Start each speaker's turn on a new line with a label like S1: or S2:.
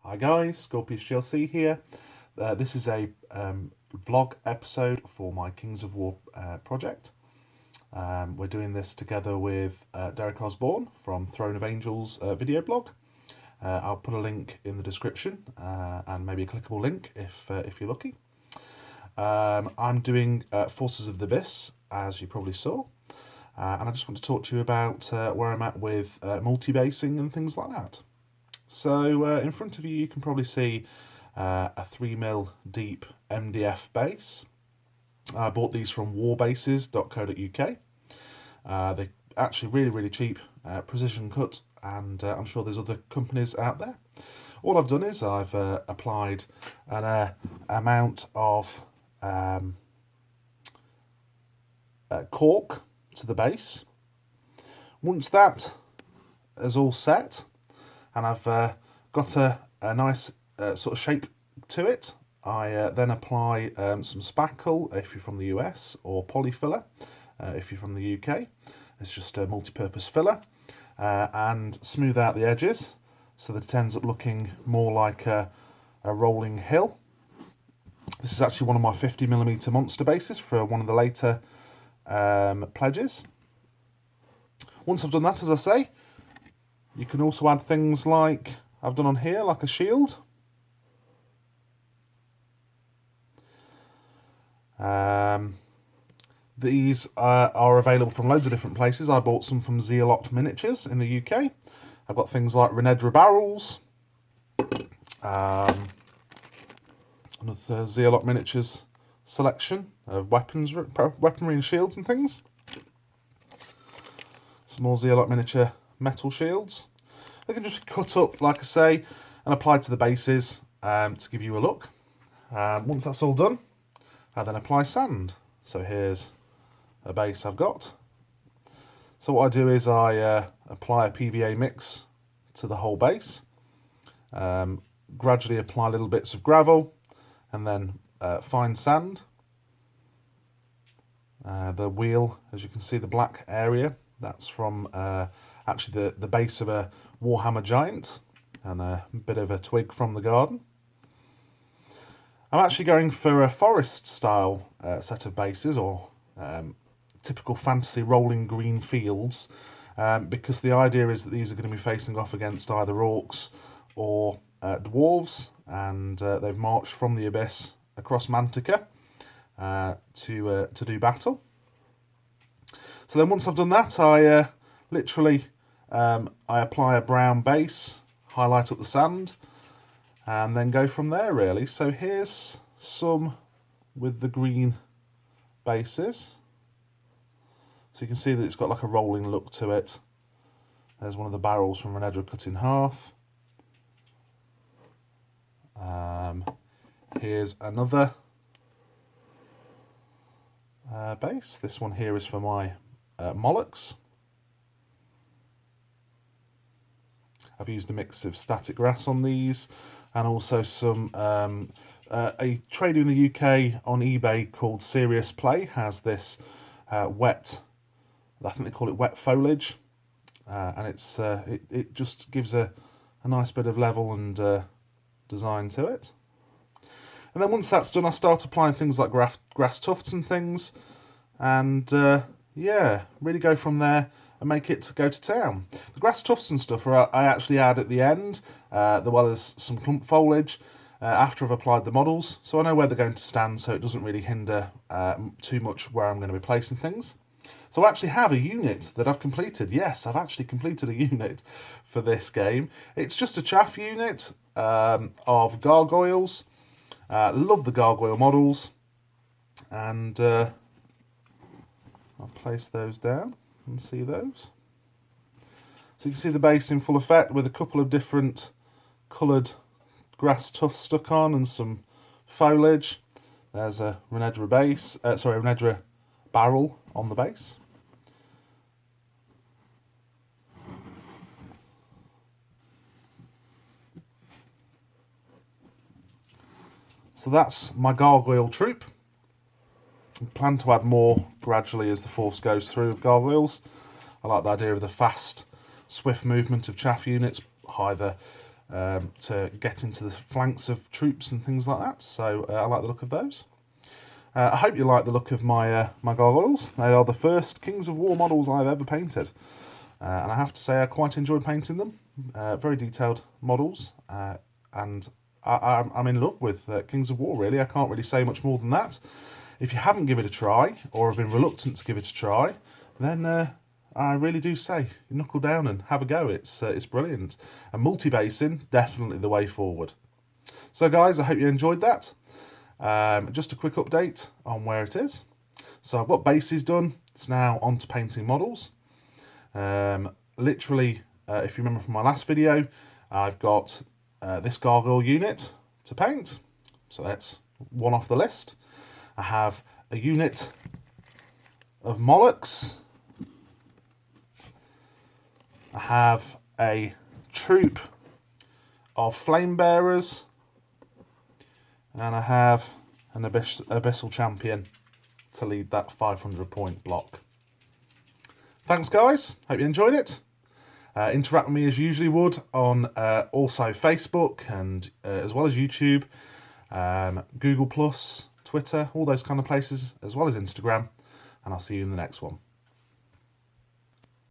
S1: Hi guys, Scorpius GLC here. This is a vlog episode for my Kings of War project. We're doing this together with Derek Osborne from Throne of Angels video blog. I'll put a link in the description and maybe a clickable link if you're lucky. I'm doing Forces of the Abyss, as you probably saw. And I just want to talk to you about where I'm at with multi-basing and things like that. So in front of you, you can probably see a 3mm deep MDF base. I bought these from warbases.co.uk. They're actually really cheap, precision cut, and I'm sure there's other companies out there. All I've done is I've applied an amount of cork to the base. Once that is all set, and I've got a nice sort of shape to it, I then apply some spackle if you're from the US, or polyfiller if you're from the UK. It's just a multi-purpose filler, and smooth out the edges so that it ends up looking more like a rolling hill. This is actually one of my 50mm monster bases for one of the later pledges. Once I've done that, as I say, you can also add things like I've done on here, like a shield. These are available from loads of different places. I bought some from Zealopt Miniatures in the UK. I've got things like Renedra barrels, another Zealopt Miniatures selection of weaponry and shields and things. Some more Zealopt miniature metal shields. They can just cut up, like I say, and apply to the bases to give you a look. Once that's all done, I then apply sand. So here's a base I've got. So what I do is I apply a PVA mix to the whole base, gradually apply little bits of gravel, and then fine sand. The wheel, as you can see, the black area, that's from actually the base of a Warhammer Giant, and a bit of a twig from the garden. I'm actually going for a forest style set of bases, or typical fantasy rolling green fields, because the idea is that these are going to be facing off against either orcs or dwarves, and they've marched from the abyss across Mantica to do battle. So then once I've done that, I literally I apply a brown base, highlight up the sand, and then go from there really. So here's some with the green bases. So you can see that it's got like a rolling look to it. There's one of the barrels from Renedra cut in half. Here's another base. This one here is for my Molochs. I've used a mix of static grass on these, and also some a trader in the UK on eBay called Serious Play has this wet, I think they call it wet foliage, and it just gives a nice bit of level and design to it. And then once that's done, I start applying things like grass tufts and things, and yeah, really go from there and make it go to town. The grass tufts and stuff I actually add at the end, as well as some clump foliage after I've applied the models, so I know where they're going to stand, so it doesn't really hinder too much where I'm going to be placing things. So I actually have a unit that I've completed. Yes, I've actually completed a unit for this game. It's just a chaff unit of gargoyles. Love the gargoyle models, and I'll place those down and see those. So you can see the base in full effect with a couple of different coloured grass tufts stuck on and some foliage. There's a Renedra base, Renedra barrel on the base. So that's my gargoyle troop. I plan to add more gradually as the force goes through of gargoyles. I like the idea of the fast, swift movement of chaff units, either to get into the flanks of troops and things like that. So I like the look of those. I hope you like the look of my my gargoyles. They are the first Kings of War models I've ever painted. And I have to say I quite enjoyed painting them. Very detailed models. And I'm in love with Kings of War, really. I can't really say much more than that. If you haven't given it a try, or have been reluctant to give it a try, then I really do say, knuckle down and have a go. It's brilliant. And multi-basing, definitely the way forward. So guys, I hope you enjoyed that. Just a quick update on where it is. So I've got bases done. It's now on to painting models. Literally, if you remember from my last video, I've got this gargoyle unit to paint. So that's one off the list. I have a unit of Molochs. I have a troop of flame bearers. And I have an Abyssal Champion to lead that 500 point block. Thanks guys, hope you enjoyed it. Interact with me as you usually would on also Facebook and as well as YouTube, Google+, Twitter, all those kind of places, as well as Instagram. And I'll see you in the next one.